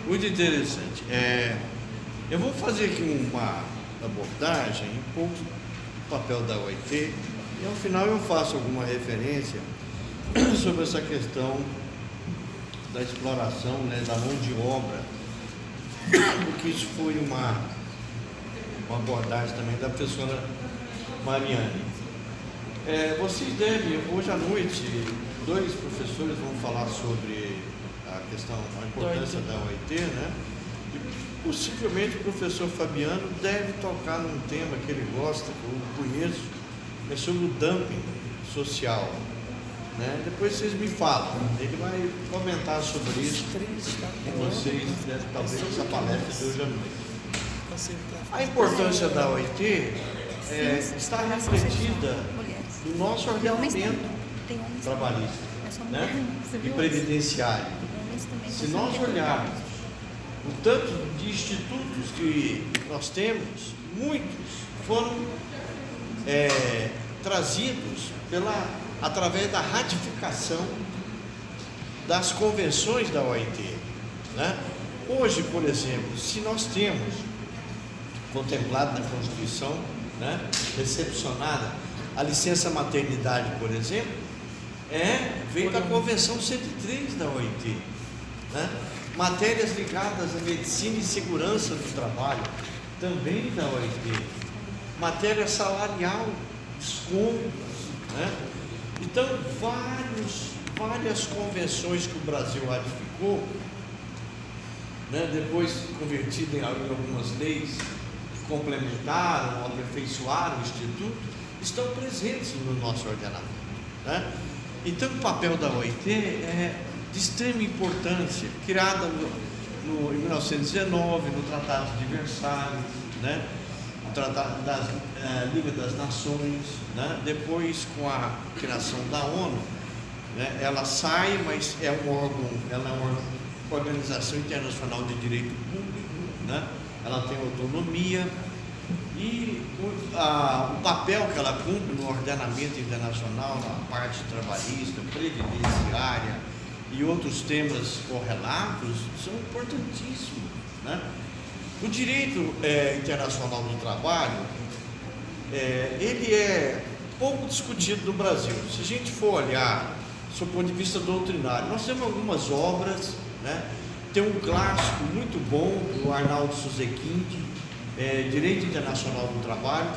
Muito interessante. Eu vou fazer aqui uma abordagem um pouco do papel da OIT e ao final eu faço alguma referência sobre essa questão da exploração, né, da mão de obra, porque isso foi uma abordagem também da professora Mariane. Vocês devem, hoje à noite, dois professores vão falar sobre a questão, a importância da OIT, né? E possivelmente o professor Fabiano deve tocar num tema que ele gosta, que eu conheço, é sobre o dumping social, né? Depois vocês me falam, ele vai comentar sobre isso com vocês, né? Talvez essa palestra de hoje à noite. A importância da OIT está refletida no nosso ordenamento trabalhista, né? E previdenciário. Se nós olharmos o tanto de institutos que nós temos, muitos foram trazidos através da ratificação das convenções da OIT, né? Hoje, por exemplo, se nós temos contemplado na Constituição, né, recepcionada a licença maternidade, por exemplo, veio da Convenção 103 da OIT, né? Matérias ligadas à medicina e segurança do trabalho, também da OIT, matéria salarial, descontos, né? Então, várias convenções que o Brasil ratificou, né, depois convertida em algumas leis que complementaram, aperfeiçoaram o Instituto, estão presentes no nosso ordenamento, né? Então, o papel da OIT é de extrema importância, criada em 1919, no Tratado de Versalhes, né? No Tratado da Liga das Nações, né? Depois, com a criação da ONU, né? Ela sai, mas ela é uma organização internacional de direito público, né? Ela tem autonomia e o papel que ela cumpre no ordenamento internacional, na parte trabalhista, previdenciária e outros temas correlatos são importantíssimos, né? O direito internacional do trabalho, ele é pouco discutido no Brasil. Se a gente for olhar do ponto de vista doutrinário, nós temos algumas obras, né? Tem um clássico muito bom do Arnaldo Suzequinde, Direito Internacional do Trabalho,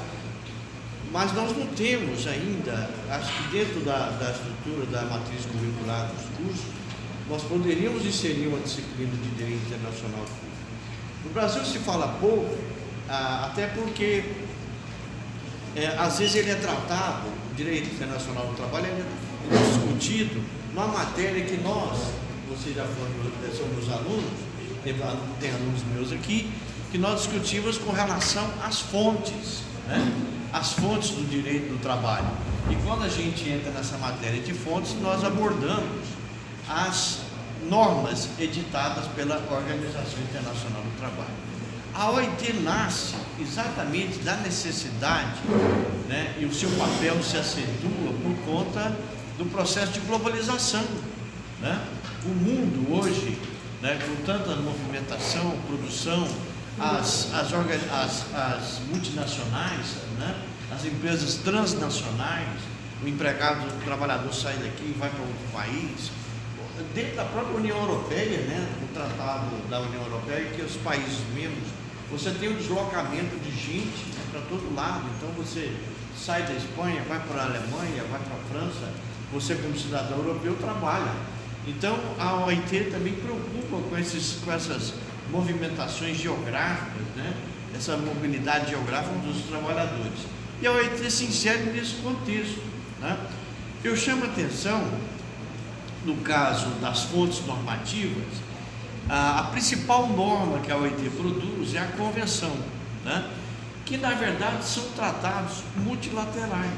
mas nós não temos ainda, acho que dentro da estrutura da matriz curricular dos cursos, nós poderíamos inserir uma disciplina de Direito Internacional do curso. No Brasil se fala pouco, até porque às vezes ele é tratado, o Direito Internacional do Trabalho ele é discutido numa matéria que nós, vocês já são meus alunos, tem alunos meus aqui, que nós discutimos com relação às fontes, né? As fontes do direito do trabalho. E quando a gente entra nessa matéria de fontes, nós abordamos as normas editadas pela Organização Internacional do Trabalho. A OIT nasce exatamente da necessidade, né? E o seu papel se acentua por conta do processo de globalização, né? O mundo hoje, né, com tanta movimentação, produção, as multinacionais, né, as empresas transnacionais, o trabalhador sai daqui e vai para outro país, dentro da própria União Europeia, né, o tratado da União Europeia, que os países membros, você tem um deslocamento de gente, né, para todo lado. Então você sai da Espanha, vai para a Alemanha, vai para a França, você como cidadão europeu trabalha. Então a OIT também preocupa com essas movimentações geográficas, né? Essa mobilidade geográfica dos trabalhadores. E a OIT se insere nesse contexto, né? Eu chamo a atenção, no caso das fontes normativas, a principal norma que a OIT produz é a convenção, né? Que na verdade são tratados multilaterais.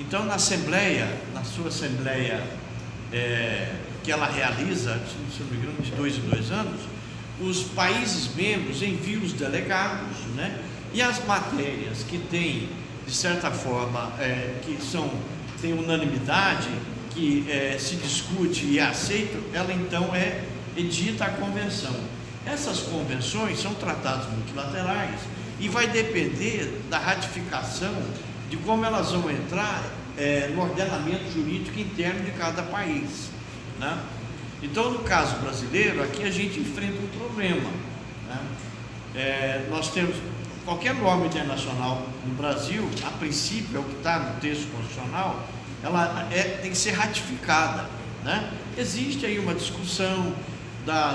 Então na sua assembleia que ela realiza, se não me engano, de 2 em 2 anos, os países membros enviam os delegados, né? E as matérias que têm, de certa forma, tem unanimidade, que se discute e é aceito, ela então é edita a convenção. Essas convenções são tratados multilaterais e vai depender da ratificação, de como elas vão entrar no ordenamento jurídico interno de cada país, né? Então, no caso brasileiro, aqui a gente enfrenta um problema, né? Nós temos qualquer norma internacional no Brasil, a princípio, é o que está no texto constitucional, ela tem que ser ratificada, né? Existe aí uma discussão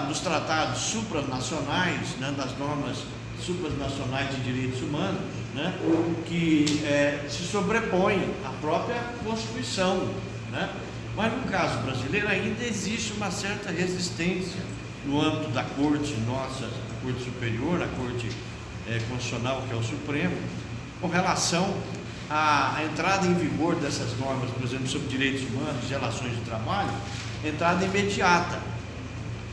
dos tratados supranacionais, né, das normas supranacionais de direitos humanos, né, que se sobrepõem à própria Constituição, né? Mas no caso brasileiro ainda existe uma certa resistência no âmbito da Corte, nossa Corte Superior, a Corte Constitucional, que é o Supremo, com relação à entrada em vigor dessas normas, por exemplo, sobre direitos humanos e relações de trabalho, entrada imediata.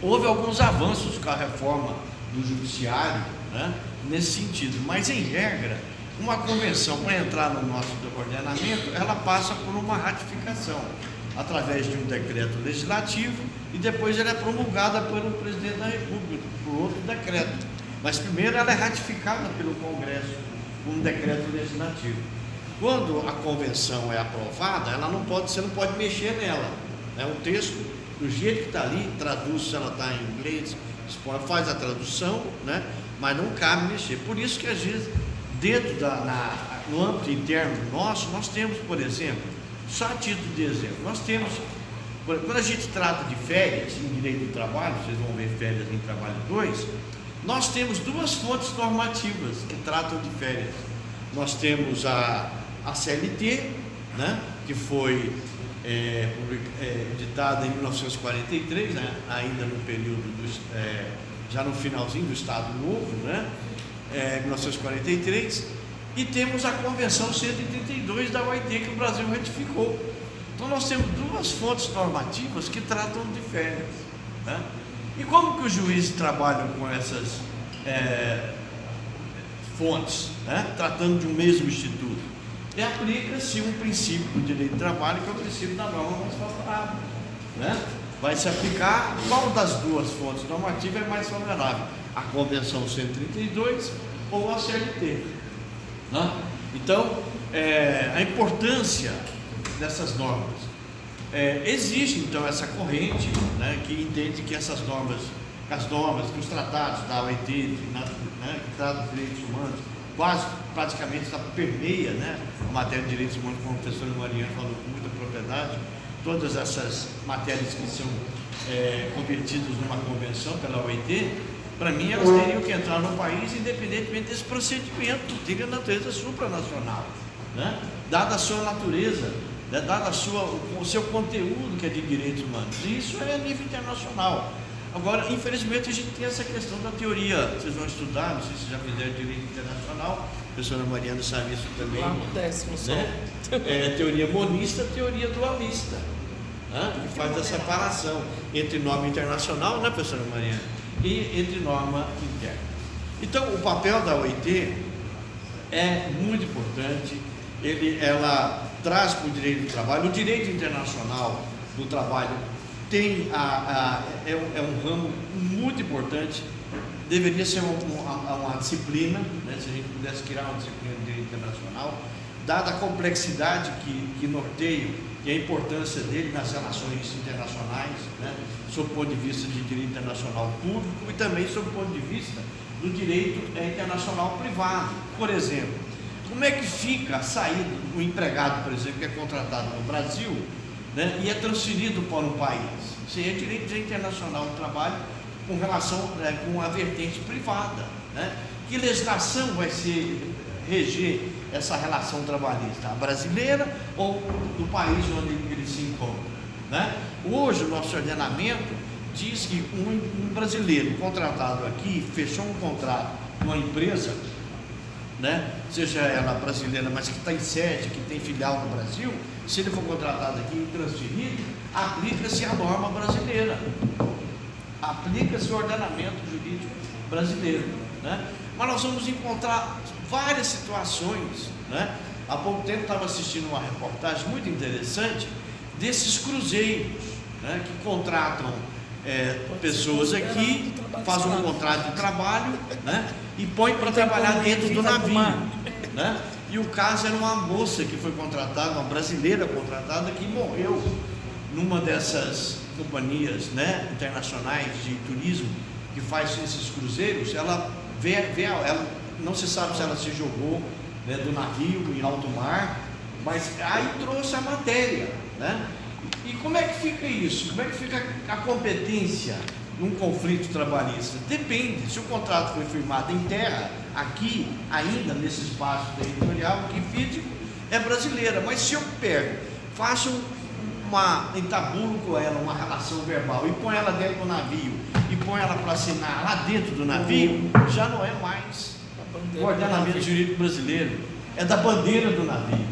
Houve alguns avanços com a reforma do judiciário, né, nesse sentido, mas em regra, uma convenção para entrar no nosso ordenamento, ela passa por uma ratificação, através de um decreto legislativo, e depois ela é promulgada pelo presidente da República, por outro decreto. Mas primeiro ela é ratificada pelo Congresso, com um decreto legislativo. Quando a convenção é aprovada, você não pode mexer nela, né? O texto, do jeito que está ali, traduz, se ela está em inglês, faz a tradução, né? Mas não cabe mexer. Por isso que às vezes, dentro no âmbito interno nosso, nós temos, por exemplo, só a título de exemplo, nós temos, quando a gente trata de férias em direito do trabalho, vocês vão ver férias em trabalho 2, nós temos duas fontes normativas que tratam de férias. Nós temos a CLT, né, que foi editada em 1943, né, ainda no período já no finalzinho do Estado Novo, né, 1943, e temos a Convenção 132 da OIT, que o Brasil ratificou. Então nós temos duas fontes normativas que tratam de férias, né? E como que os juízes trabalham com essas fontes, né, tratando de um mesmo instituto? Aplica-se um princípio do direito do trabalho, que é o princípio da norma mais favorável, né? Vai se aplicar qual das duas fontes normativas é mais favorável, a Convenção 132 ou a CLT, né? Então, a importância dessas normas. Existe então essa corrente, né, que entende que as normas, que os tratados da OIT, né, que tratam dos direitos humanos, praticamente permeia, né, a matéria de direitos humanos, como a professora Mariana falou com muita propriedade. Todas essas matérias que são convertidas numa convenção pela OIT, para mim elas teriam que entrar no país independentemente desse procedimento, de natureza supranacional, né, dada a sua natureza, né, dado o seu conteúdo, que é de direitos humanos. E isso é a nível internacional. Agora, infelizmente, a gente tem essa questão da teoria. Vocês vão estudar, não sei se já fizeram direito internacional, a professora Mariana sabe isso também. Lá no 10º, né? Teoria monista, teoria dualista, né? Que faz a separação entre norma internacional, né, professora Mariana, e entre norma interna. Então, o papel da OIT é muito importante. Ela traz para o direito do trabalho, o direito internacional do trabalho tem é um ramo muito importante, deveria ser uma disciplina, né, se a gente pudesse criar uma disciplina de direito internacional, dada a complexidade que norteia e a importância dele nas relações internacionais, né, sob o ponto de vista de direito internacional público e também sob o ponto de vista do direito internacional privado. Por exemplo, como é que fica a saída do empregado, por exemplo, que é contratado no Brasil, né, e é transferido para um país? Isso aí é direito internacional do trabalho com relação com a vertente privada, né? Que legislação vai reger essa relação trabalhista? A brasileira ou do país onde ele se encontra, né? Hoje o nosso ordenamento diz que um brasileiro contratado aqui, fechou um contrato com uma empresa, né, seja ela brasileira, mas que está em sede, que tem filial no Brasil, se ele for contratado aqui e transferido, aplica-se a norma brasileira, aplica-se o ordenamento jurídico brasileiro, né? Mas nós vamos encontrar várias situações, né? Há pouco tempo estava assistindo uma reportagem muito interessante desses cruzeiros, né, que contratam pessoas aqui, faz um contrato de trabalho, né, e põe para trabalhar dentro do navio, né? E o caso era uma moça que foi contratada, uma brasileira contratada, que morreu numa dessas companhias, né, internacionais de turismo que faz esses cruzeiros. Ela ela não se sabe se ela se jogou, né, do navio em alto mar, mas aí trouxe a matéria, né? E como é que fica isso? Como é que fica a competência num conflito trabalhista? Depende. Se o contrato foi firmado em terra, aqui, ainda nesse espaço territorial, que físico é brasileira, mas se eu pego, faço entabulo com ela uma relação verbal e põe ela dentro do navio e põe ela para assinar lá dentro do navio, já não é mais o ordenamento jurídico brasileiro, é da bandeira do navio,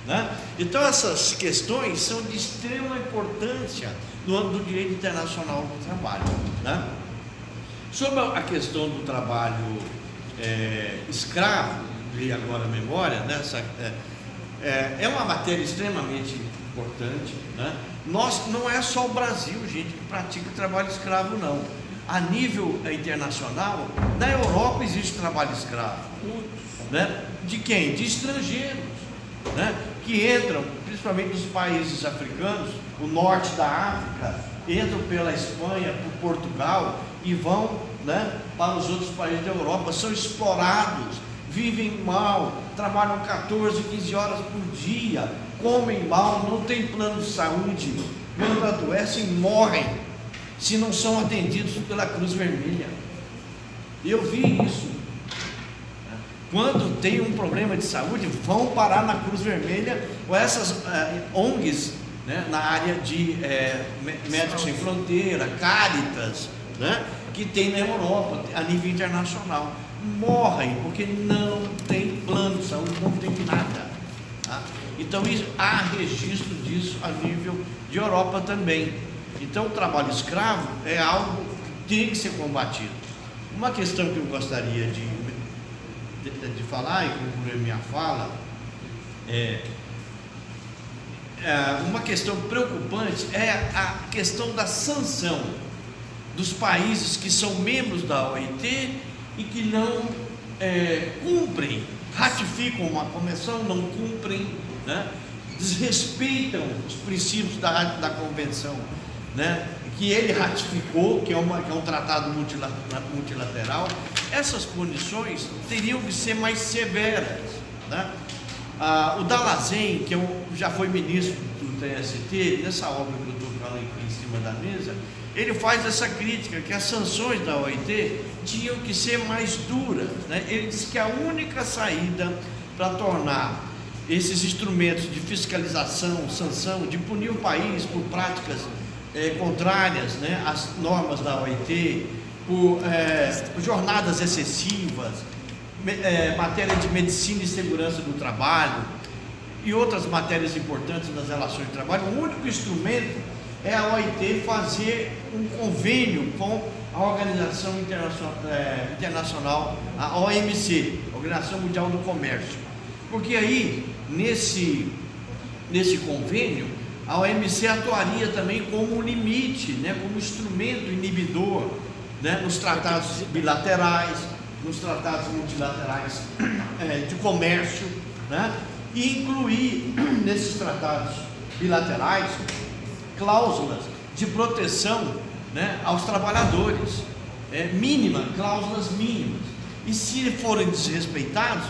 né? Então essas questões são de extrema importância no âmbito do direito internacional do trabalho, né? Sobre a questão do trabalho escravo, vi agora a memória, né? É uma matéria extremamente importante, né? Não é só o Brasil, gente, que pratica trabalho escravo, não. A nível internacional, na Europa existe trabalho escravo, né? De quem? De estrangeiros, né? Que entram, principalmente dos países africanos, o norte da África, entram pela Espanha, por Portugal e vão, né, para os outros países da Europa, são explorados, vivem mal, trabalham 14, 15 horas por dia, comem mal, não tem plano de saúde, quando adoecem, morrem, se não são atendidos pela Cruz Vermelha. Eu vi isso. Quando tem um problema de saúde, vão parar na Cruz Vermelha ou essas ONGs, né, na área de Médicos Sem Fronteira, Cáritas, né, que tem na Europa, a nível internacional. Morrem porque não tem plano de saúde, não tem nada, tá? Então há registro disso a nível de Europa também. Então o trabalho escravo é algo que tem que ser combatido. Uma questão que eu gostaria de falar e concluir minha fala uma questão preocupante é a questão da sanção dos países que são membros da OIT e que não cumprem, ratificam uma convenção, não cumprem, né, desrespeitam os princípios da convenção, né, que ele ratificou, que é um tratado multilateral. Essas punições teriam que ser mais severas, né? O Dallazen, que já foi ministro do TST, nessa obra que eu estou falando aqui em cima da mesa, ele faz essa crítica, que as sanções da OIT tinham que ser mais duras, né? Ele diz que a única saída para tornar esses instrumentos de fiscalização, sanção, de punir o país por práticas contrárias, né, às normas da OIT, por jornadas excessivas, matéria de medicina e segurança do trabalho e outras matérias importantes nas relações de trabalho. O único instrumento é a OIT fazer um convênio com a Organização Internacional, a OMC, Organização Mundial do Comércio, porque aí nesse convênio a OMC atuaria também como limite, né, como instrumento inibidor, né, nos tratados bilaterais, nos tratados multilaterais de comércio, né, e incluir nesses tratados bilaterais cláusulas de proteção, né, aos trabalhadores, cláusulas mínimas, e se forem desrespeitados,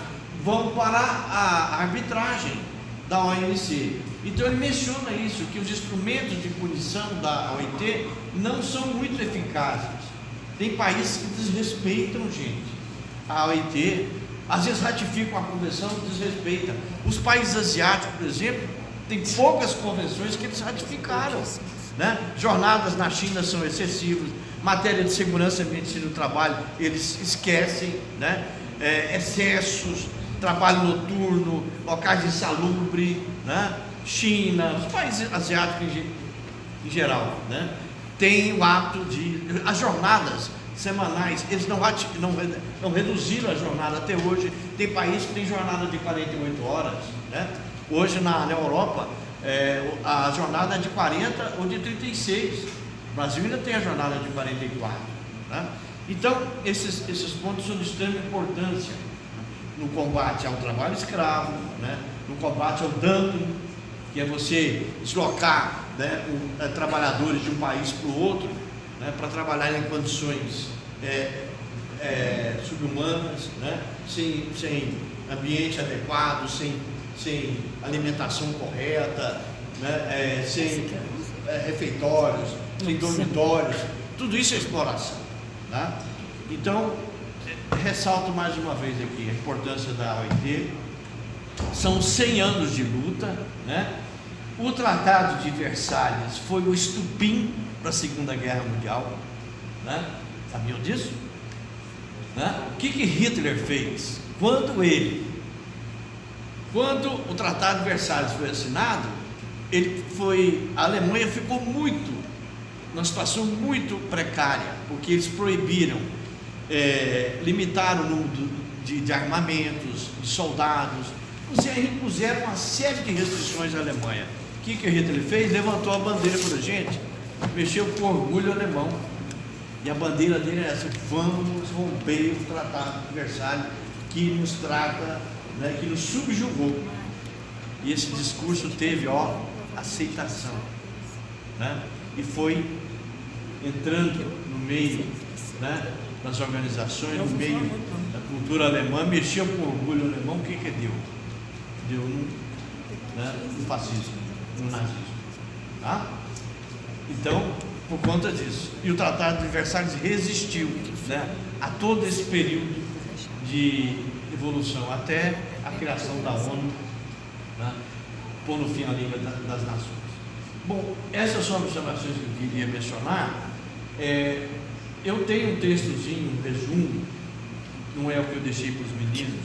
vão para a arbitragem da OMC. Então ele menciona isso, que os instrumentos de punição da OIT não são muito eficazes. Tem países que desrespeitam, gente, a OIT, às vezes ratificam a convenção, desrespeitam. Os países asiáticos, por exemplo, tem poucas convenções que eles ratificaram, né? Jornadas na China são excessivas, matéria de segurança e medicina do trabalho eles esquecem, né? Excessos, trabalho noturno, locais insalubres, né? China, os países asiáticos em geral, né, tem o hábito de as jornadas semanais, eles não reduziram a jornada até hoje. Tem países que tem jornada de 48 horas, né? Hoje na Europa a jornada é de 40 ou de 36, O Brasil ainda tem a jornada de 44. Né? Então, esses pontos são de extrema importância no combate ao trabalho escravo, né? No combate ao dumping, que é você deslocar, né, trabalhadores de um país para o outro, né, para trabalhar em condições subhumanas, né, sem ambiente adequado, sem alimentação correta, né, sem refeitórios, sem dormitórios. Tudo isso é exploração. Né? Então, ressalto mais uma vez aqui a importância da OIT. São 100 anos de luta, né? O Tratado de Versalhes foi o estupim para a Segunda Guerra Mundial, né? Sabiam disso? Né? O que Hitler fez? Quando o Tratado de Versalhes foi assinado, a Alemanha ficou numa situação muito precária, porque eles proibiram, limitaram o número de armamentos, de soldados, impuseram uma série de restrições à Alemanha. O que Hitler fez? Levantou a bandeira para a gente, mexeu com orgulho alemão, e a bandeira dele é essa: vamos romper o Tratado de Versalhes, que nos trata, né, que nos subjugou. E esse discurso teve aceitação, né? E foi entrando no meio, né, das organizações, no meio da cultura alemã, mexeu com o orgulho alemão. O que deu? Deu no fascismo, no nazismo. Tá? Então, por conta disso. E o Tratado de Versalhes resistiu, né, a todo esse período de evolução, até a criação da ONU, né, pondo fim à Liga das Nações. Bom, essas são as observações que eu queria mencionar. Eu tenho um textozinho, um resumo, não é o que eu deixei para os meninos,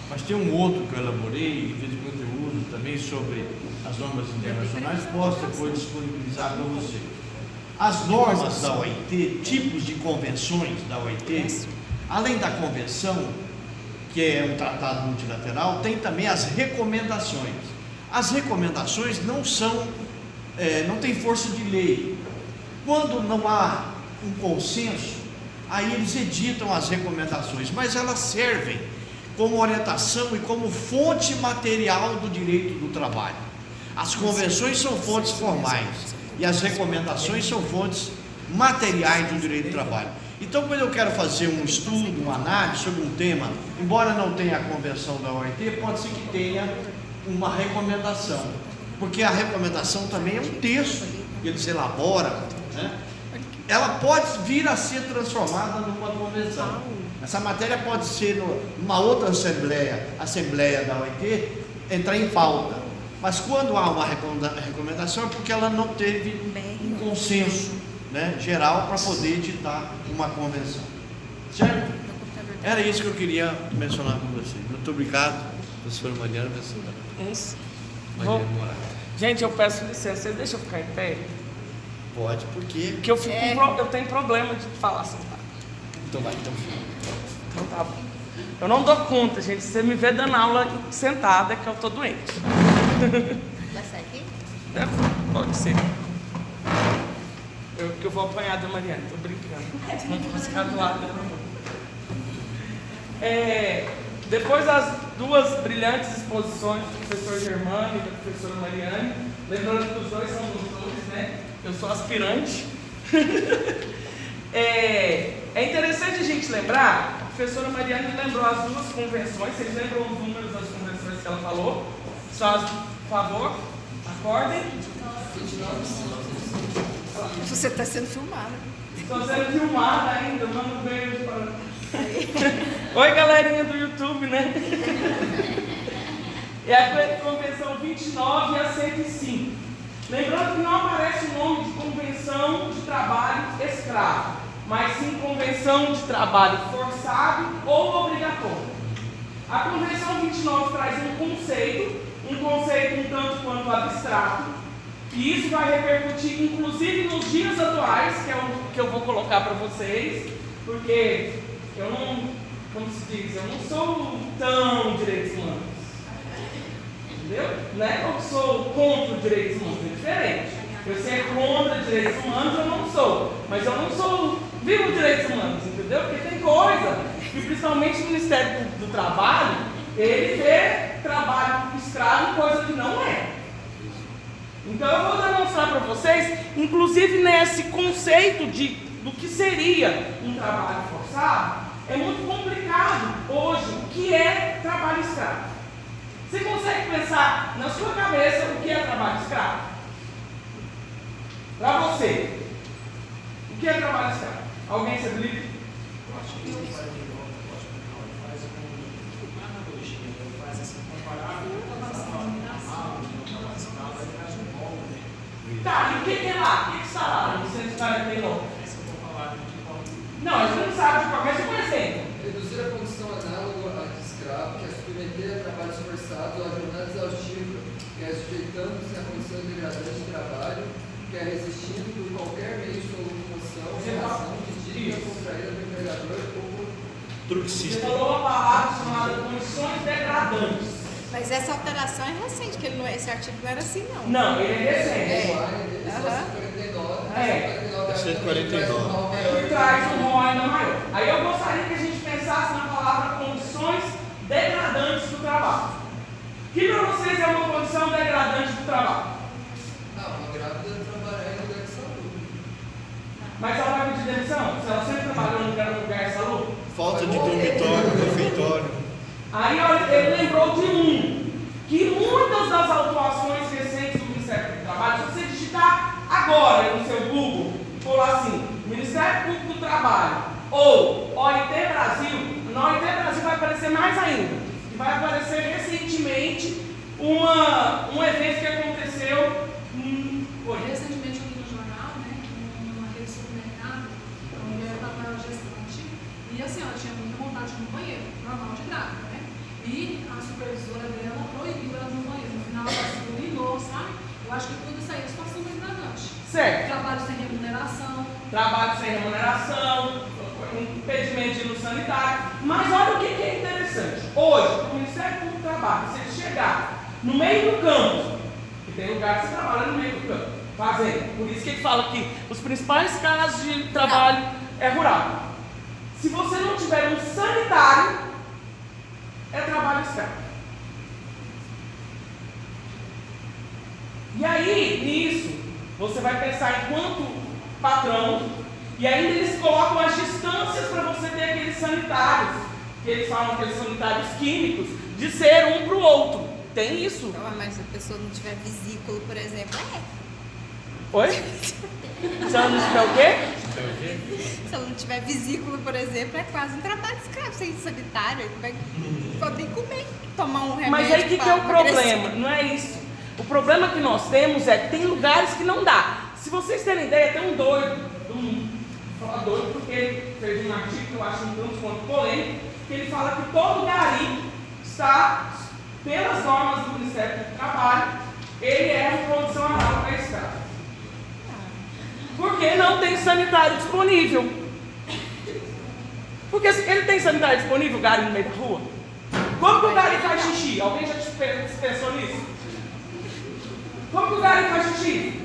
mas tem um outro que eu elaborei, que fez conteúdo também sobre as normas internacionais, posso depois disponibilizar para você. As normas da OIT, tipos de convenções da OIT, além da convenção, que é um tratado multilateral, tem também as recomendações. As recomendações não têm força de lei. Quando não há um consenso, aí eles editam as recomendações, mas elas servem como orientação e como fonte material do direito do trabalho. As convenções são fontes formais e as recomendações são fontes materiais do direito do trabalho. Então, quando eu quero fazer um estudo, uma análise sobre um tema, embora não tenha a convenção da OIT, pode ser que tenha uma recomendação, porque a recomendação também é um texto que eles elaboram, né? Ela pode vir a ser transformada numa convenção. Essa matéria pode ser numa outra assembleia da OIT, entrar em pauta. Mas quando há uma recomendação é porque ela não teve um consenso, né, geral para poder editar uma convenção. Certo? Era isso que eu queria mencionar com vocês. Muito obrigado, professora Mariana. Gente, eu peço licença, vocês deixam eu ficar em pé? Pode, porque eu tenho problema de falar sentado. Então vai, então. Então tá bom. Eu não dou conta, gente. Se você me vê dando aula sentada, é que eu tô doente. Vai sair aqui? Pode ser. Eu vou apanhar da Mariana, tô brincando. Não vou ficar do lado dela. Depois das duas brilhantes exposições do professor Germano e da professora Mariane, lembrando que os dois são doutores, né? Eu sou aspirante. É interessante a gente lembrar, a professora Mariane lembrou as duas convenções. Vocês lembram os números das convenções que ela falou? Só, por favor, acordem. Você está sendo filmada. Estou sendo filmada ainda, manda um beijo para... Oi, galerinha do YouTube, né? É a convenção 29 e a 105. Lembrando que não aparece o nome de convenção de trabalho escravo, mas sim convenção de trabalho forçado ou obrigatório. A convenção 29 traz um conceito um tanto quanto abstrato, e isso vai repercutir inclusive nos dias atuais, que é o que eu vou colocar para vocês, porque eu não, como se diz, eu não sou tão direitos humanos. Entendeu? Não é que eu sou contra os direitos humanos, é diferente. eu ser contra direitos humanos, eu não sou. Mas eu não sou vivo direitos humanos, entendeu? Porque tem coisa, e principalmente o Ministério do Trabalho, ele vê trabalho escravo coisa que não é. Então eu vou demonstrar para vocês, inclusive nesse conceito do que seria um trabalho forçado, é muito complicado hoje o que é trabalho escravo. Você consegue pensar na sua cabeça o que é trabalho escravo? Para você, o que é trabalho escravo? Alguém sabe livre? Eu acho que o 49 faz uma analogia, faz essa Tá, e o que é lá? O que está lá no 149? Essa eu vou falar de qual. Não, a gente não sabe de qual, mas um exemplo. Reduzir a condição análoga à de escravo, que é submeter a trabalho forçado ou a jornada exaustiva, que é sujeitando-se à condição degradante de trabalho, que é resistindo por qualquer meio de sua locomoção, razão de dívida contraída do empregador ou por Você falou uma palavra chamada condições degradantes. Mas essa alteração é recente, que esse artigo não era assim, não. Não, ele é recente. É 149. Ele traz um rol ainda maior. Aí eu gostaria que a gente pensasse na palavra condições degradantes do trabalho. O que para vocês é uma condição degradante do trabalho? uma grávida trabalhar em lugar de saúde. Mas ela vai pedir demissão? Se ela sempre trabalhou no lugar de saúde? Falta de dormitório, refeitório. Aí olha, ele lembrou de que muitas das autuações recentes do Ministério do Trabalho, se você digitar agora no seu Google, for assim, Ministério Público do Trabalho ou OIT Brasil, na OIT Brasil vai aparecer mais ainda. E vai aparecer recentemente um evento que aconteceu. Recentemente eu li no jornal, né, numa rede de supermercado, a mulher estava gestante e assim, ela tinha muita vontade de ir no banheiro, normal de grávida, né? E a supervisora dela proibiu ela de ir no banheiro. No final ela se urinou, sabe? Eu acho que tudo isso aí é situação degradante. Certo. Trabalho sem remuneração. Trabalho sem remuneração, impedimento de ir no sanitário. Mas olha o que é interessante. Hoje, o Ministério Público do Trabalho, se ele chegar no meio do campo, que tem lugar que você trabalha no meio do campo, fazendo. Por isso que ele fala que os principais casos de trabalho é rural. Se você não tiver um sanitário, é trabalho escravo. E aí, nisso, você vai pensar enquanto patrão, e ainda eles colocam as distâncias para você ter aqueles sanitários, que eles falam aqueles sanitários químicos, de ser um para o outro. Tem isso. Não, mas se a pessoa não tiver vesículo, por exemplo, Oi? Se ela não tiver o quê? Se ela não tiver vesículo, por exemplo, é quase um trabalho escravo, sem sanitário, ele vai poder comer, tomar um remédio. Mas aí o que é o pra emagrecer. problema? Não é isso. O problema que nós temos é que tem lugares que não dá. Se vocês terem ideia, tem um doido, vou falar doido porque ele fez um artigo que eu acho um tanto quanto polêmico, que ele fala que todo garimpo está, pelas normas do Ministério do Trabalho, ele é uma produção análoga a escravo. Porque não tem sanitário disponível. Porque se ele tem sanitário disponível, o gari no meio da rua? Como que o gari faz xixi? Alguém já pensou nisso? Como que o gari faz xixi?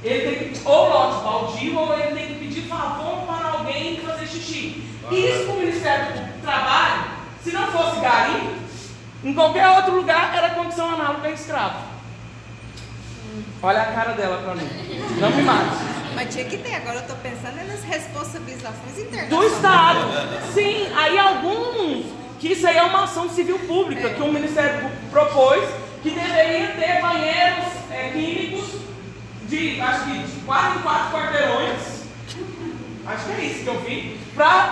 Ele tem que, ou lote baldio, ou ele tem que pedir favor para alguém fazer xixi. E isso para o Ministério do Trabalho, se não fosse garimpo, em qualquer outro lugar era condição análoga a escravo. Olha a cara dela para mim. Não me mate. Mas tinha que ter, agora eu estou pensando nas responsabilizações Do internacionais. Estado. Sim, aí alguns, que isso aí é uma ação civil pública, que o Ministério Público propôs, que deveria ter banheiros químicos de, acho que de 4 em 4 quarteirões, acho que é isso que eu vi,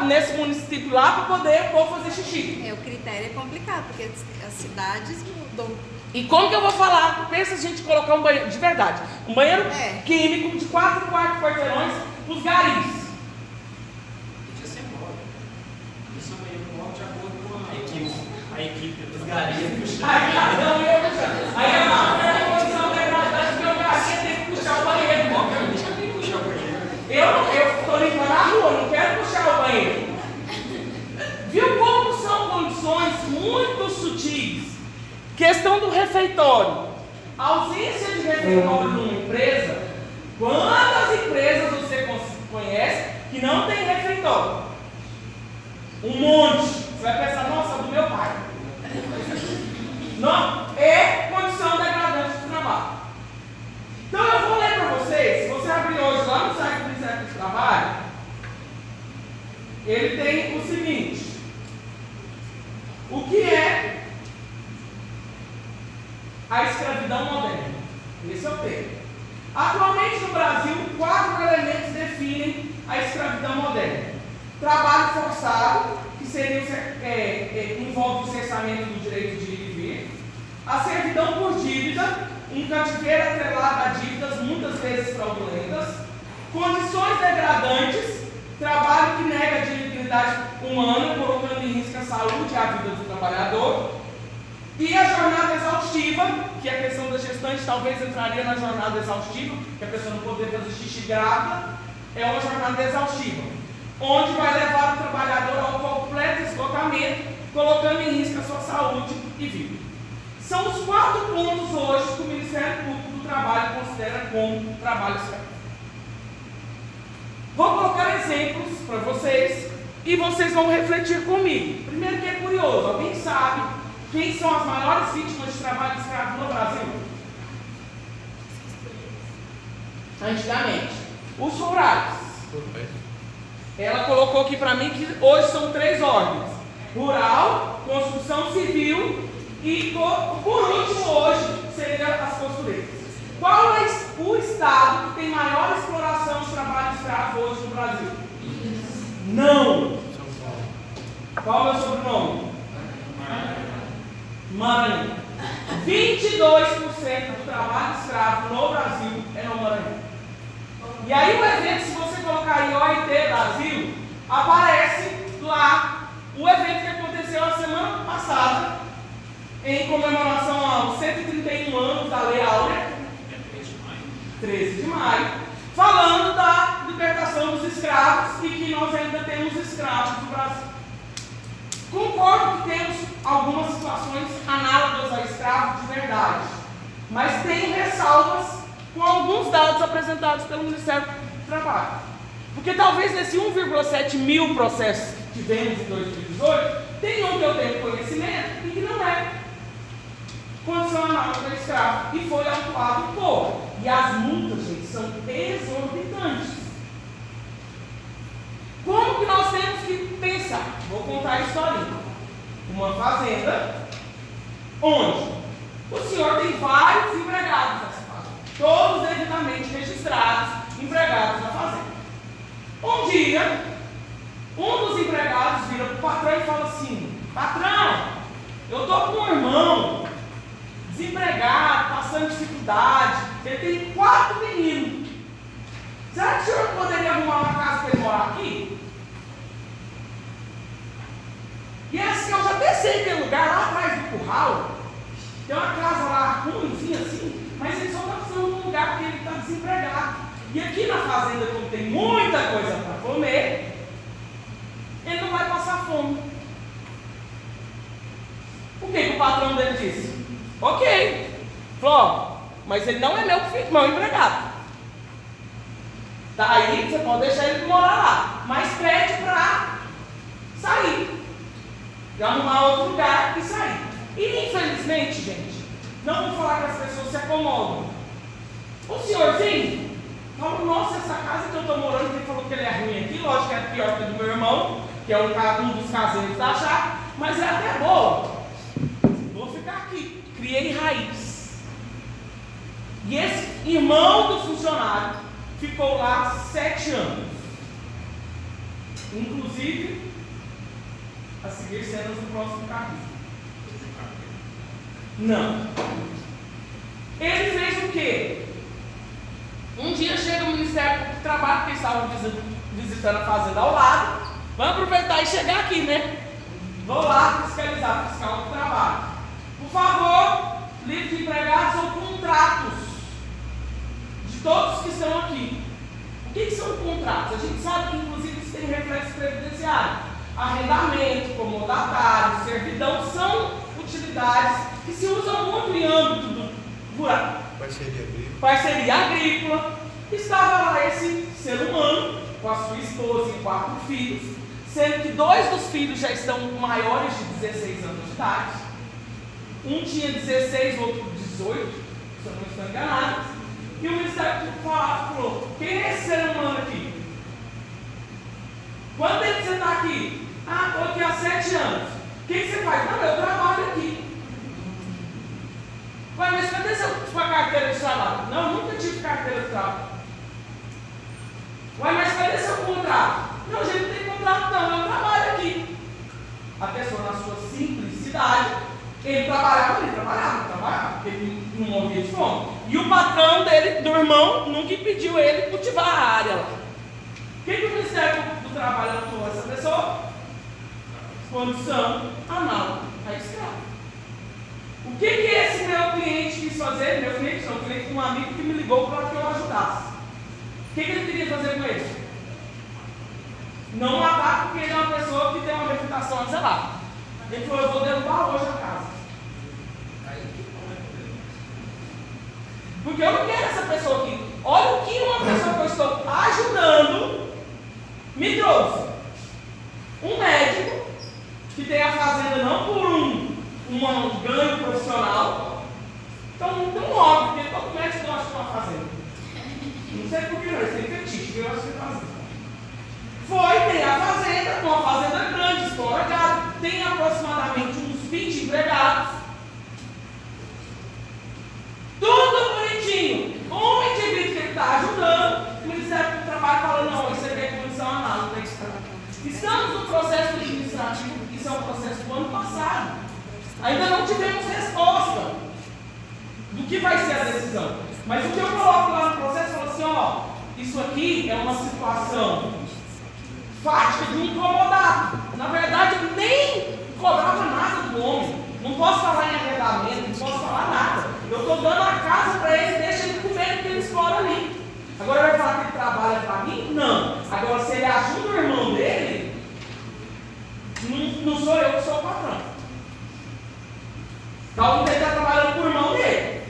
nesse município lá, para poder o povo fazer xixi. O critério é complicado, porque as cidades mudam. E como que eu vou falar? Pensa a gente colocar um banheiro, de verdade, um banheiro químico de 4 em 4 quarteirões para os garis. Podia ser móvel. Isso é um banheiro móvel de acordo com a equipe dos garis. Aí é uma condição degradante que o gari tem que puxar o banheiro. Obviamente que tem que puxar o banheiro. Eu estou limpando a rua, não quero puxar o banheiro. Viu como são condições muito sutis? Questão do refeitório. ausência de refeitório numa empresa, quantas empresas você conhece que não tem refeitório? Um monte. Você vai pensar, nossa, do meu pai. Não, é condição degradante de trabalho. Então eu vou ler para vocês, se você abrir hoje lá no site do Ministério do Trabalho, ele tem o seguinte: o que é a escravidão moderna? Esse é o tema. Atualmente no Brasil, 4 elementos definem a escravidão moderna: trabalho forçado, que seria envolve o cessamento do direito de ir e vir; a servidão por dívida, um cativeiro atrelado a dívidas muitas vezes fraudulentas; condições degradantes, trabalho que nega a dignidade humana, colocando em risco a saúde e a vida do trabalhador; e a jornada exaustiva, que a questão da gestante talvez entraria na jornada exaustiva, que a pessoa não poder fazer xixi grávida, é uma jornada exaustiva, onde vai levar o trabalhador ao completo esgotamento, colocando em risco a sua saúde e vida. São os 4 pontos hoje que o Ministério Público do Trabalho considera como trabalho escravo. Vou colocar exemplos para vocês e vocês vão refletir comigo. Primeiro, que é curioso, alguém sabe quem são as maiores vítimas de trabalho escravo no Brasil? Antigamente, os rurais. Ela colocou aqui para mim que hoje são 3 ordens: rural, construção civil e, por último, hoje seriam as costureiras. Qual é o estado que tem maior exploração de trabalho escravo hoje no Brasil? Não! Qual é o meu sobrenome? Maranhão. 22% do trabalho escravo no Brasil é no Maranhão. E aí o evento, se você colocar aí OIT Brasil, aparece lá o evento que aconteceu a semana passada, em comemoração aos 131 anos da Lei Áurea, 13 de maio, falando da libertação dos escravos e que nós ainda temos escravos no Brasil. Concordo que temos algumas situações análogas a escravos de verdade, mas tem ressalvas com alguns dados apresentados pelo Ministério do Trabalho. Porque talvez nesse 1,7 mil processos que tivemos em 2018, tem um que eu tenho conhecimento e que não é condição análoga a escravo e foi autuado por. E as multas, gente, são exorbitantes. Como que nós temos que pensar? Vou contar a historinha. Uma fazenda onde o senhor tem vários empregados nessa fazenda, todos devidamente registrados, empregados na fazenda. Um dia, um dos empregados vira para o patrão e fala assim: patrão, eu estou com um irmão desempregado, passando dificuldade, ele tem 4 meninos. Será que o senhor poderia arrumar uma casa para ele morar aqui? E é assim, eu já até sei aquele lugar lá atrás do curral. Tem uma casa lá ruimzinha assim, mas ele só está precisando de um lugar porque ele está desempregado. E aqui na fazenda, como tem muita coisa para comer, ele não vai passar fome. O que o patrão dele disse? Ok. Falou, mas ele não é meu empregado. Daí você pode deixar ele morar lá, mas pede para sair, para arrumar outro lugar e sair. E infelizmente, gente, não vou falar que as pessoas se acomodam. O senhorzinho falou: nossa, essa casa que eu estou morando, ele falou que ele é ruim aqui, lógico que é pior que a do meu irmão, que é um dos caseiros da chácara, mas é até boa. Vou ficar aqui. Criei raiz. E esse irmão do funcionário ficou lá 7 anos. Inclusive, a seguir cenas do próximo capítulo. Não. Ele fez o quê? Um dia chega o Ministério do Trabalho, porque estavam visitando a fazenda ao lado. Vamos aproveitar e chegar aqui, né? Vou lá fiscalizar, fiscal do trabalho. Por favor, livre de empregados ou contratos de todos que estão aqui. O que são contratos? A gente sabe que inclusive isso tem reflexo previdenciário. Arrendamento, comodatário, servidão são utilidades que se usam muito em âmbito rural. Parceria agrícola. Parceria agrícola. Estava lá esse ser humano com a sua esposa e 4 filhos, sendo que 2 dos filhos já estão maiores de 16 anos de idade. Um tinha 16, o outro 18, se eu não estou enganado. E o Ministério Público falou: quem é esse ser humano aqui? Quanto tempo você está aqui? Ah, estou aqui há 7 anos. O que você faz? Não, eu trabalho aqui. Ué, mas cadê sua carteira de trabalho? Não, eu nunca tive carteira de trabalho. Ué, mas cadê seu contrato? Não, a gente não tem contrato não, eu trabalho aqui. A pessoa, na sua simplicidade, ele trabalhava, porque ele não morria de fome. E o patrão dele, do irmão, nunca impediu ele cultivar a área lá. O que o Ministério do Trabalho atuou essa pessoa? Condição análoga a escravo. O que esse meu cliente quis fazer? Meu cliente não, cliente de um amigo que me ligou para que eu ajudasse. O que ele queria fazer com ele? Não matar, porque ele é uma pessoa que tem uma reputação a zelar. Ele falou: eu vou derrubar hoje a casa. Porque eu não quero essa pessoa aqui. Olha o que uma pessoa que eu estou ajudando me trouxe. Um médico que tem a fazenda não por um ganho profissional. Então, óbvio, porque todo médico gosta de uma fazenda. Não sei por que não, eles têm fetiche, eu gosto de fazenda. Tem a fazenda, uma fazenda grande, explora gado, tem aproximadamente uns 20 empregados. Tudo bonitinho. Um indivíduo que ele está ajudando, o Ministério do Trabalho fala: não, isso aqui é condição análoga. Estamos no processo administrativo, isso é um processo do ano passado. Ainda não tivemos resposta do que vai ser a decisão. Mas o que eu coloco lá no processo, eu falo assim: ó, isso aqui é uma situação fática de um incomodado. Na verdade, eu nem cobrava nada do homem. Não posso falar em arrendamento, não posso falar nada. Eu estou dando a casa para ele, deixa ele comer o que ele explora ali. Agora ele vai falar que ele trabalha para mim? Não. Agora, se ele ajuda o irmão dele, não sou eu que sou o patrão. Talvez ele está trabalhando com o irmão dele.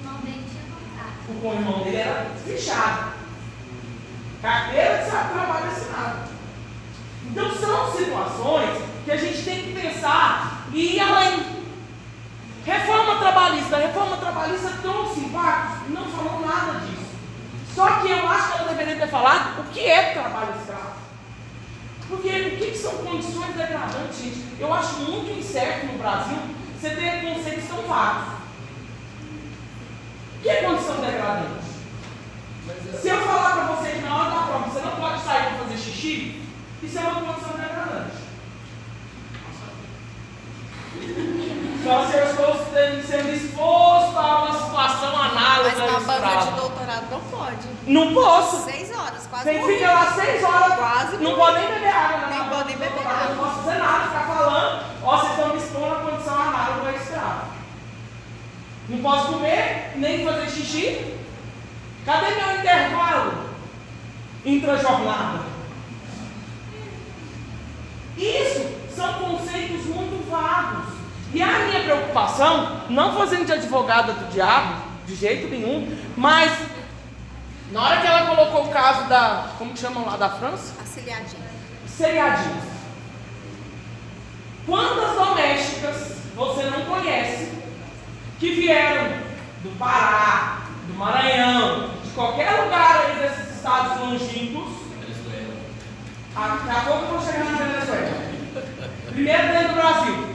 O irmão dele tinha contrato. O irmão dele era fechado. Carteira de trabalho assinado. Então são situações que a gente tem que pensar e ir além. Reforma trabalhista trouxe impactos, não falou nada disso. Só que eu acho que ela deveria ter falado o que é trabalho escravo. Porque o que são condições degradantes, gente? Eu acho muito incerto no Brasil você ter conceitos tão vagos. O que é condição degradante? Se eu falar para você que na hora da prova você não pode sair para fazer xixi, isso é uma condição degradante. Só se eu estou sendo exposto a uma situação análoga. Mas na banca de doutorado não pode. Não posso. 6 horas, quase. Você fica lá 6 horas, quase. Não pode nem beber água. Nem pode nem beber água. Não posso fazer nada, ficar falando. Ó, vocês estão me expondo a condição análoga a escravo. Não posso comer, nem fazer xixi. Cadê meu intervalo? Intrajornada. Isso são conceitos muito vagos. E a minha preocupação, não fazendo de advogada do diabo, de jeito nenhum, mas na hora que ela colocou o caso da, como que chamam lá da França? A Seriadinha. Quantas domésticas você não conhece que vieram do Pará, do Maranhão, de qualquer lugar aí desses estados longínquos? Daqui a pouco eu vou chegar na Venezuela. Primeiro dentro do Brasil.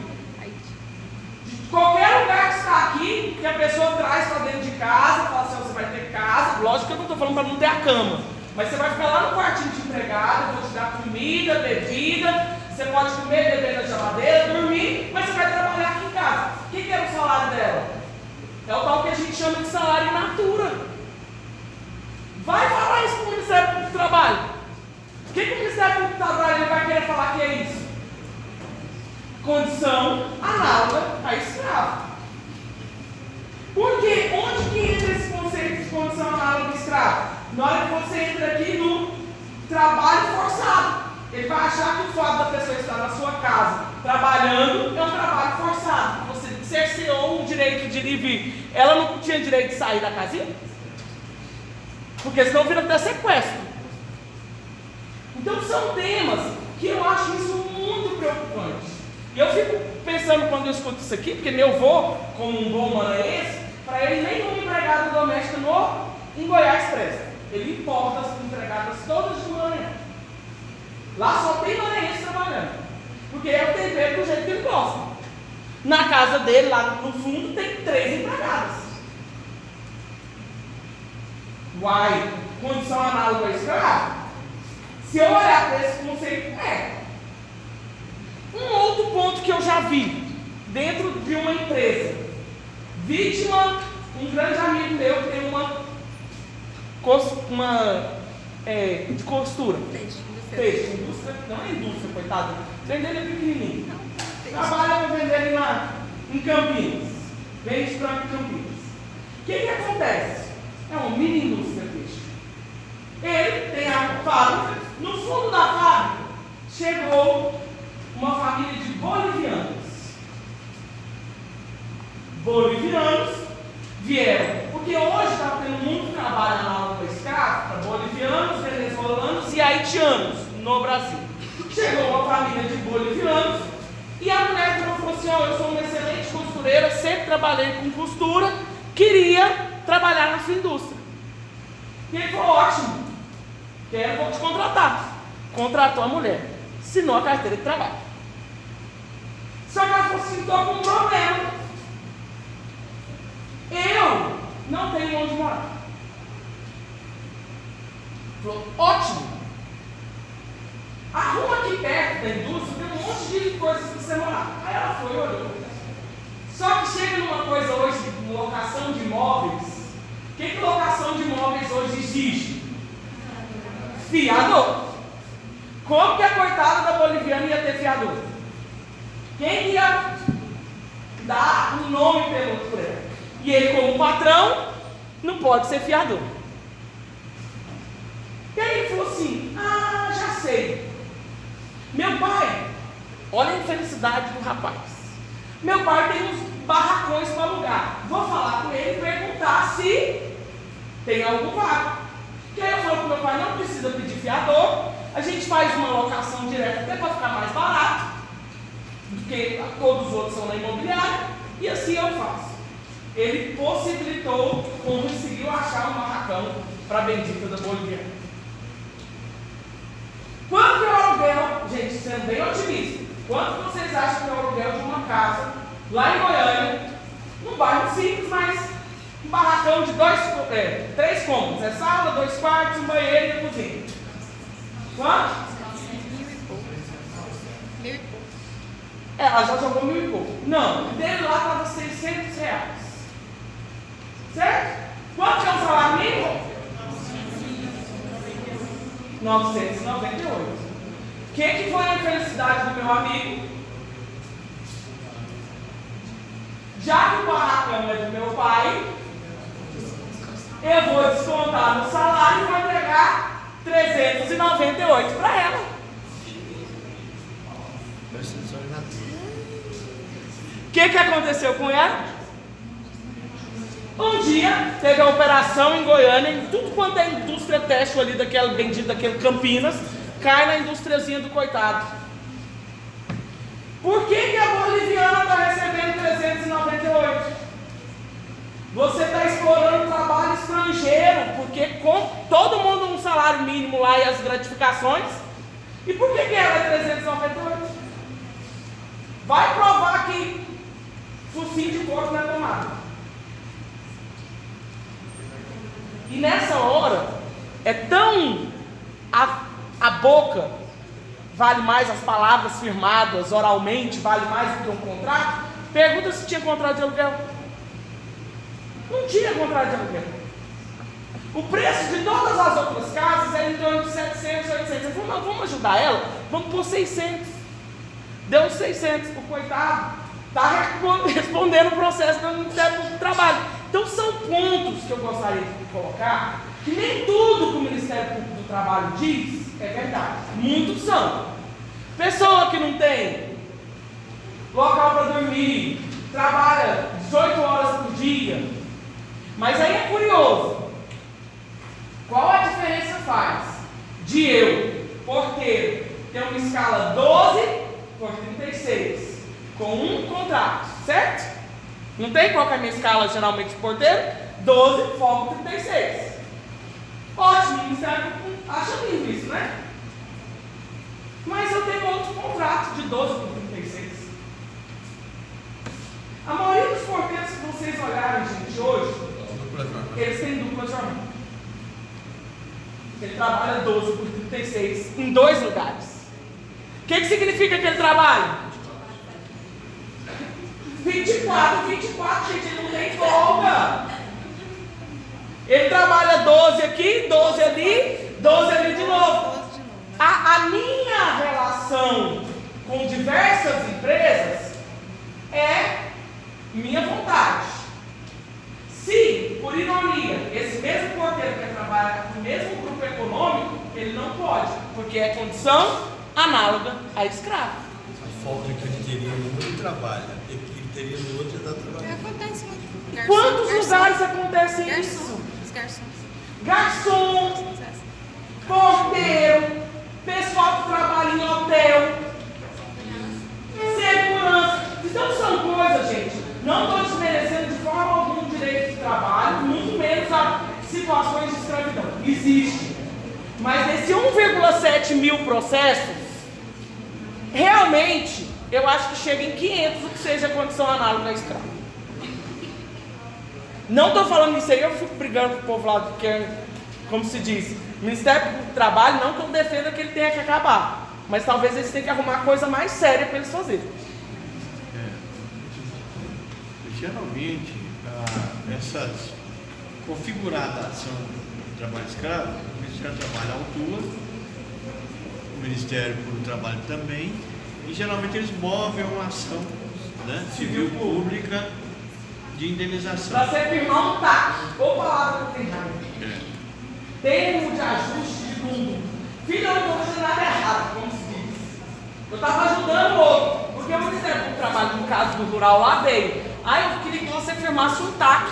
De qualquer lugar que está aqui, que a pessoa traz para dentro de casa, fala assim: você vai ter casa. Lógico que eu não estou falando para não ter a cama, mas você vai ficar lá no quartinho de empregado, eu vou te dar comida, bebida, você pode comer, beber na geladeira, dormir, mas você vai trabalhar aqui em casa. O que é o salário dela? É o tal que a gente chama de salário in natura. Vai falar isso para o Ministério Público do Trabalho. O que o Ministério Público do Trabalho vai querer falar que é isso? Condição análoga a escravo. Por quê? Onde que entra esse conceito de condição análoga a escravo? Na hora que você entra aqui no trabalho forçado. Ele vai achar que o fato da pessoa estar na sua casa trabalhando é um trabalho forçado. Você cerceou o direito de livre. Ela não tinha direito de sair da casinha? Porque senão vira até sequestro. Então são temas que eu acho isso muito preocupante. E eu fico pensando quando eu escuto isso aqui, porque meu avô, como um bom maranhense, para ele nenhuma empregada doméstica em Goiás presta. Ele importa as empregadas todas de Maranhão. Lá só tem maranhense trabalhando. Porque é o tempero do jeito que ele gosta. Na casa dele, lá no fundo, tem 3 empregadas. Uai, condição análoga a escravo? Se eu olhar para esse conceito, um outro ponto que eu já vi dentro de uma empresa, vítima, um grande amigo meu que tem uma de costura. Peixe, indústria, não é indústria, coitado. O trem dele é pequenininho. Trabalha para vender ali lá em Campinas. Vende para Campinas. O que acontece? É uma mini indústria peixe. Ele tem a fábrica. No fundo da fábrica chegou uma família de bolivianos. Bolivianos vieram, porque hoje está tendo muito trabalho na aula para escravo, para bolivianos, venezuelanos e haitianos no Brasil. Chegou uma família de bolivianos e a mulher falou assim: eu sou uma excelente costureira, sempre trabalhei com costura, queria trabalhar na sua indústria. E ele falou: ótimo, vou te contratar. Contratou a mulher, assinou a carteira de trabalho. Só que ela falou assim: estou com um problema. Eu não tenho onde morar. Falou: ótimo. Arruma aqui perto da indústria, tem um monte de coisas para você morar. Aí ela foi e olhou. Só que chega numa coisa hoje, de locação de imóveis. O que locação de imóveis hoje exige? Fiador. Como que a coitada da boliviana ia ter fiador? Quem ia dar um nome pelo por ela? E ele, como patrão, não pode ser fiador. E aí ele falou assim: já sei. Meu pai, olha a infelicidade do rapaz. Meu pai tem uns barracões para alugar. Vou falar com ele e perguntar se tem algum vago. Que aí eu falo para meu pai: não precisa pedir fiador. A gente faz uma locação direta até para ficar mais barato, porque todos os outros são na imobiliária. E assim eu faço. Ele possibilitou, conseguiu achar um barracão para a bendita da Boliviana. Quanto é o aluguel, gente, sendo bem otimista, quanto vocês acham que é o aluguel de uma casa lá em Goiânia, num bairro simples, mas um barracão de 3 cômodos, é sala, 2 quartos, um banheiro e cozinha? Quanto? 1.000 e pouco. Ela já jogou 1.000 e pouco. Não, o dele lá estava R$600. Certo? Quanto que é o salário mínimo? 998. O que foi a infelicidade do meu amigo? Já que o barracão é do meu pai, eu vou descontar no salário e vou entregar 398 para ela. O que aconteceu com ela? Um dia teve a operação em Goiânia, em tudo quanto é indústria têxtil ali daquele bendito, daquele Campinas, cai na indústriazinha do coitado. Por que a boliviana está recebendo 398? Você está explorando trabalho estrangeiro, porque com todo mundo um salário mínimo lá e as gratificações. E por que ela é 398? Vai provar que focinho de porco não é tomado. E nessa hora, é tão a boca vale mais as palavras firmadas oralmente, vale mais do que um contrato. Pergunta se tinha contrato de aluguel. Não tinha contrato de aluguel. O preço de todas as outras casas era em torno de 700, 800. Ele falou: não, vamos ajudar ela, vamos por 600. Deu uns 600, o coitado está respondendo o processo do Ministério do Trabalho. Então são pontos que eu gostaria de colocar, que nem tudo que o Ministério Público do Trabalho diz é verdade. Muitos são. Pessoa que não tem local para dormir, trabalha 18 horas por dia. Mas aí é curioso. Qual a diferença faz de eu, porteiro, ter uma escala 12 por 36, com um contrato, certo? Não tem qual que é a minha escala geralmente de porteiro? 12 por 36. Ótimo, o Ministério acha lindo isso, né? Mas eu tenho outro contrato de 12 por 36. A maioria dos porteiros que vocês olharem, gente, hoje, eles têm dupla jornada. Ele trabalha 12 por 36 em 2 lugares. O que significa aquele trabalho? 24, gente, ele não tem folga. Ele trabalha 12 aqui, 12 ali, 12 ali de novo. A minha relação com diversas empresas é minha vontade. Se, por ironia, esse mesmo porteiro quer trabalhar com o mesmo grupo econômico, ele não pode, porque é condição análoga a escravo. A falta que ele teria no outro trabalho, e que ele teria no outro já está trabalhando. Acontece muito. Garçom, quantos lugares acontece isso? Os garçons. Garçom, porteiro, pessoal que trabalha em hotel, segurança. Então são coisas, gente, não estou desmerecendo de forma alguma o direito de trabalho, muito menos a situações de escravidão. Existe. Mas desses 1,7 mil processos, realmente, eu acho que chega em 500 o que seja condição análoga a escravo. Não estou falando isso aí, eu fico brigando com o povo lá, porque, como se diz, o Ministério do Trabalho, não que eu defenda que ele tenha que acabar, mas talvez eles tenham que arrumar coisa mais séria para eles fazerem. Geralmente, essa configurada ação do trabalho escravo, o Ministério do Trabalho autua, o Ministério do Trabalho também, e geralmente eles movem uma ação, né, civil pública de indenização. Para você firmar um TAC, ou palavra que tem raiva. Termo de ajuste de fundo. Filho, eu não estou fazendo nada errado, como se diz. Eu estava ajudando o outro, porque o Ministério do Trabalho, no caso do rural, lá veio. Aí eu queria que você firmasse um TAC.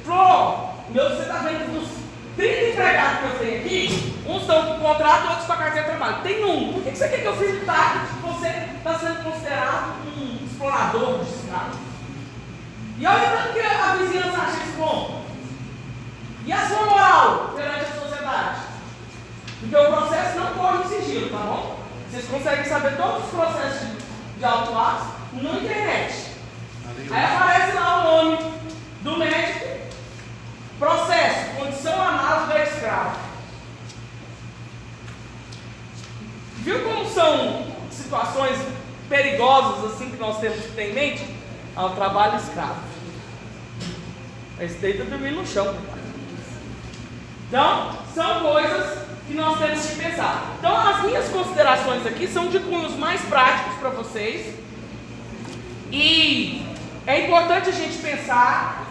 Falou, você está vendo dos 30 empregados que eu tenho aqui, uns estão com contrato, outros com a carteira de trabalho. Tem um. Por que você quer que eu firme um TAC que você está sendo considerado um explorador de escravo? E olha tanto que a vizinhança acha isso bom. E a sua moral perante a sociedade? Porque o processo não corre em sigilo, tá bom? Vocês conseguem saber todos os processos de autuados na internet. Aí aparece lá o nome do médico, processo, condição análoga a escravo. Viu como são situações perigosas assim que nós temos que ter em mente? Ao trabalho escravo. Esse daí tá dormindo no chão. Então, são coisas que nós temos que pensar. Então, as minhas considerações aqui são de cunhos mais práticos para vocês. E é importante a gente pensar,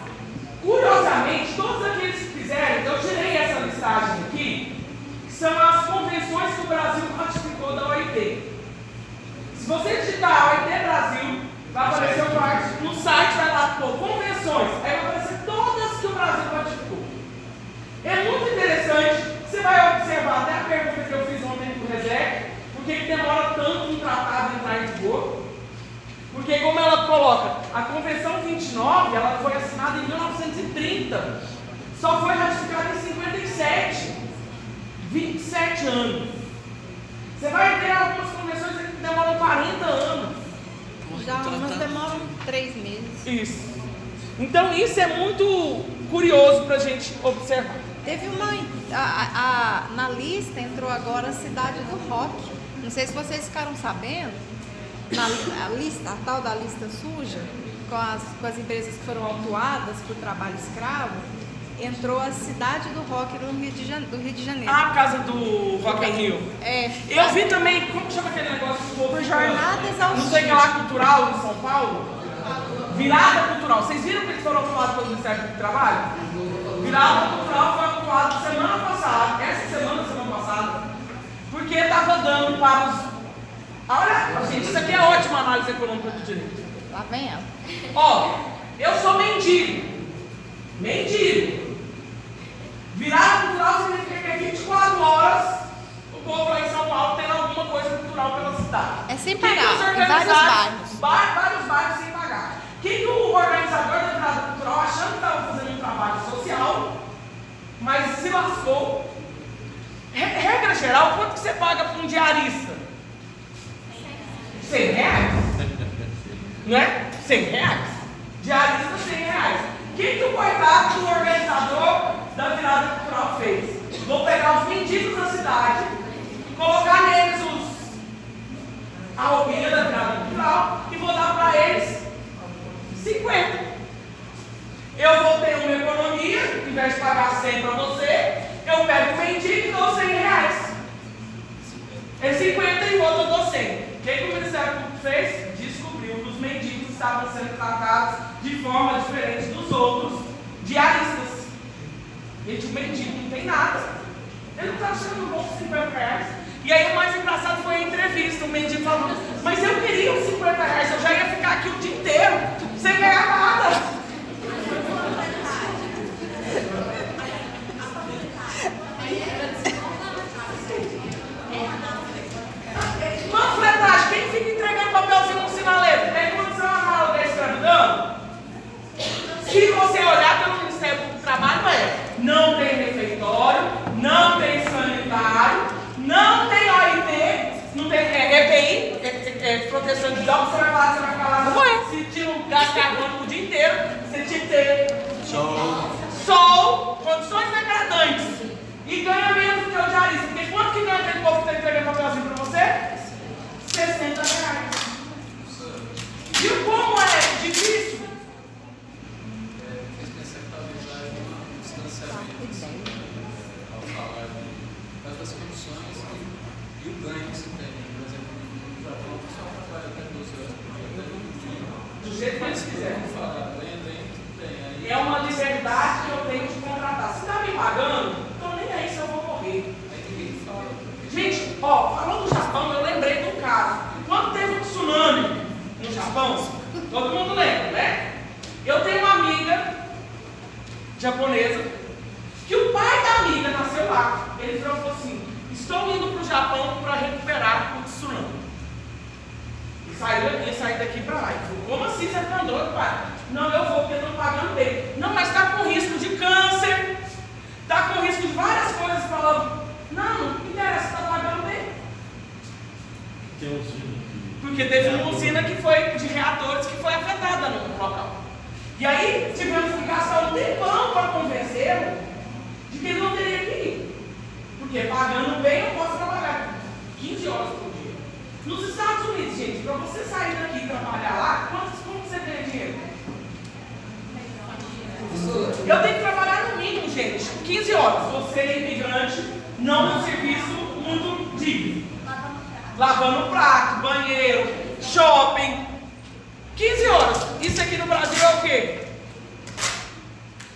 curiosamente, todos aqueles que fizerem, eu tirei essa listagem aqui, que são as convenções que o Brasil ratificou da OIT. Se você digitar OIT Brasil, vai aparecer no site, vai lá, convenções, aí vai aparecer todas que o Brasil ratificou. É muito interessante, você vai observar até a pergunta que eu fiz ontem para o Rezec, por que demora tanto um tratado entrar em vigor? Porque como ela coloca, a Convenção 29, ela foi assinada em 1930, só foi ratificada em 57, 27 anos. Você vai ter algumas convenções que demoram 40 anos. Já umas demoram 3 meses. Isso. Então isso é muito curioso para a gente observar. Teve uma... na lista entrou agora a cidade do rock. Não sei se vocês ficaram sabendo. A lista, a tal da lista suja, com as empresas que foram autuadas por trabalho escravo, entrou a cidade do rock do Rio de Janeiro. Ah, a casa do Rock in Rio. É. Eu vi também, como chama aquele negócio que o povo Por jornada exaustiva. não sei o que lá, cultural em São Paulo? Virada cultural. Vocês viram que eles foram autuados pelo Ministério do Trabalho? Virada cultural foi autuado semana passada, semana passada, porque estava dando para os... Olha, gente, isso aqui é ótima análise econômica do direito. Lá vem ela. Ó, eu sou mendigo. Mendigo. Virada cultural significa que é 24 horas o povo lá em São Paulo tendo alguma coisa cultural pela cidade. É sem Quem que pagar, os em vários organizados- bairros. Vários bairros sem pagar. Quem que o organizador da virada cultural, achando que estava fazendo um trabalho social, mas se lascou. Regra geral, quanto que você paga para um diarista? R$100? Não é? R$100? Diarista, R$100. Quem que o coitado do organizador da virada cultural fez? Vou pegar os mendigos da cidade, colocar neles a roupinha da virada cultural e vou dar para eles 50. Eu vou ter uma economia, ao invés de pagar 100 para você, eu pego o mendigo e dou R$100. É 50 e o outro eu dou 100. O que o Ministério Público fez? Descobriu que os mendigos estavam sendo tratados de forma diferente dos outros diaristas. Gente, o mendigo não tem nada. Ele não está achando bom R$50. E aí o mais engraçado foi a entrevista. O mendigo falou, mas eu queria os R$50, eu já ia ficar aqui o dia inteiro sem ganhar nada. Panfletagem, quem fica entregando papelzinho no sinaleiro? Tem condição análoga à escravidão? Se você olhar pelo Ministério Público do Trabalho, não tem refeitório, não tem sanitário, não tem OIT, não tem EPI, proteção de óculos, você vai falar, se tira um gás carbônico o dia inteiro, você tinha que ter sol, condições degradantes, e ganha menos do que o diarista, porque quanto que ganha aquele povo que está entregando papelzinho para você? R$60. Viu como é difícil? Fez pensar que talvez haja um distanciamento ao falar das condições e o ganho que se tem. Por exemplo, no Japão, o pessoal trabalha até 12 horas por dia, até no dia. Do jeito que eles quiserem. Falar, ganha, tudo bem. Aí, É uma liberdade que eu tenho de contratar. Se está me pagando, então nem aí se eu vou morrer. aí ninguém fala. Gente, ó, falando do Japão, eu lembrei do caso. Quando teve um tsunami no Japão, todo mundo lembra, né? Eu tenho uma amiga japonesa que o pai da amiga nasceu lá. Ele falou assim: estou indo para o Japão para recuperar o tsunami. E saí daqui para lá. Ele falou: como assim você está doido, pai? Não, eu vou porque estão pagando bem. Não, mas está com risco de câncer, está com risco de várias coisas. Falando: não interessa, está pagando bem. Porque teve uma usina que foi de reatores que foi afetada no local. E aí tivemos que gastar um tempão para convencê-lo de que ele não teria que ir. Porque pagando bem eu posso trabalhar 15 horas por dia. Nos Estados Unidos, gente, para você sair daqui e trabalhar lá, como você ganha dinheiro? Eu tenho que trabalhar no mínimo, gente, 15 horas. Você é imigrante, não é um serviço muito digno. Lavando prato, banheiro, shopping. 15 horas. Isso aqui no Brasil é o quê?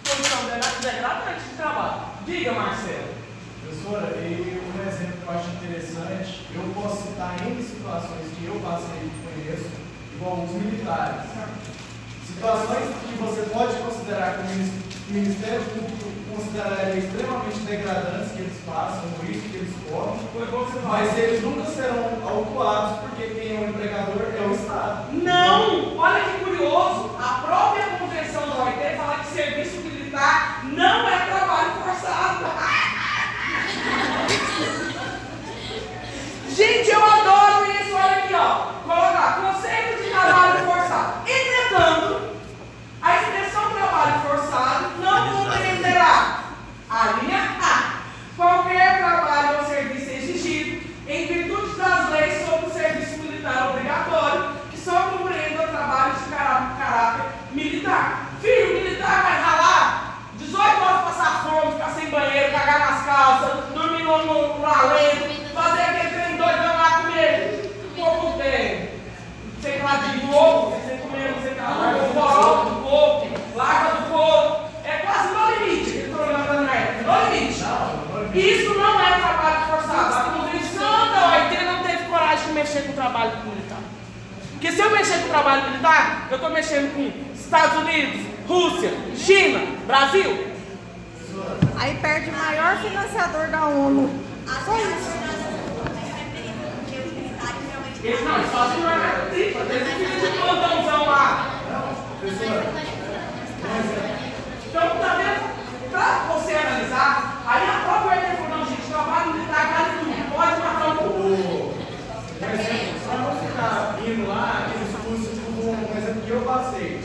Condição degradante de trabalho. Diga, Marcelo. Professora, e um exemplo que eu acho interessante, eu posso citar N situações que eu passei e conheço, igual os militares. Situações que você pode considerar que o Ministério Público consideraria extremamente degradantes que eles passam, o risco que eles correm, mas eles nunca serão autuados porque quem é o empregador é o Estado. Não! Olha que curioso! A própria Convenção da OIT fala que serviço militar não é trabalho forçado. Gente, eu adoro isso! Olha aqui, ó. Colocar conceito de trabalho forçado. Entretanto, a expressão trabalho forçado não compreenderá a linha A. Qualquer trabalho ou serviço exigido em virtude das leis sobre o serviço militar obrigatório, que só compreendam trabalhos de caráter militar. Filho, militar vai ralar 18 horas, passar fome, ficar sem banheiro, cagar nas calças, dormir no além, fazer aquele trem doidão lá comer pouco sei lá, de ovo, você comer, não sei lá, o boró do corpo, larga do corpo. É quase no limite que estou olhando na época, no limite. Isso não é trabalho forçado. A Convenção da OIT não teve coragem de mexer com o trabalho militar. Porque se eu mexer com o trabalho militar, eu estou mexendo com Estados Unidos, Rússia, China, Brasil. Aí perde o maior financiador da ONU. Só isso. Eles não, eles fazem não é tripla, eles ficam de plantãozão lá. Então, tá vendo? Pra você analisar, aí a própria OIT falou, não, gente, trabalho militar vale tudo, pode matar o povo. Por exemplo, só não ficar indo lá, aqueles cursos, como um exemplo que eu passei,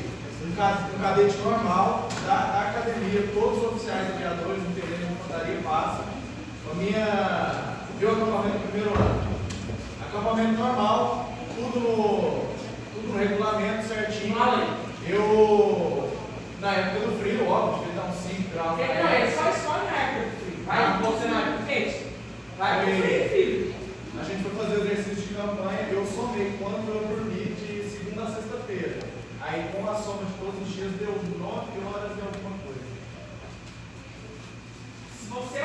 um cadete normal da academia, todos os oficiais aviadores, intendentes de infantaria passam. Meu acampamento no primeiro ano. Acampamento normal, tudo no regulamento certinho. Eu, na época do frio, óbvio, devia dar uns 5 graus. Não, ele só escolhe na época do frio. Vai, você na época quente. Vai pro frio, filho. A gente foi fazer o exercício de campanha, eu somei quando eu dormi de segunda a sexta-feira. Aí com a soma de todos os dias deu 9 horas e alguma coisa. Se você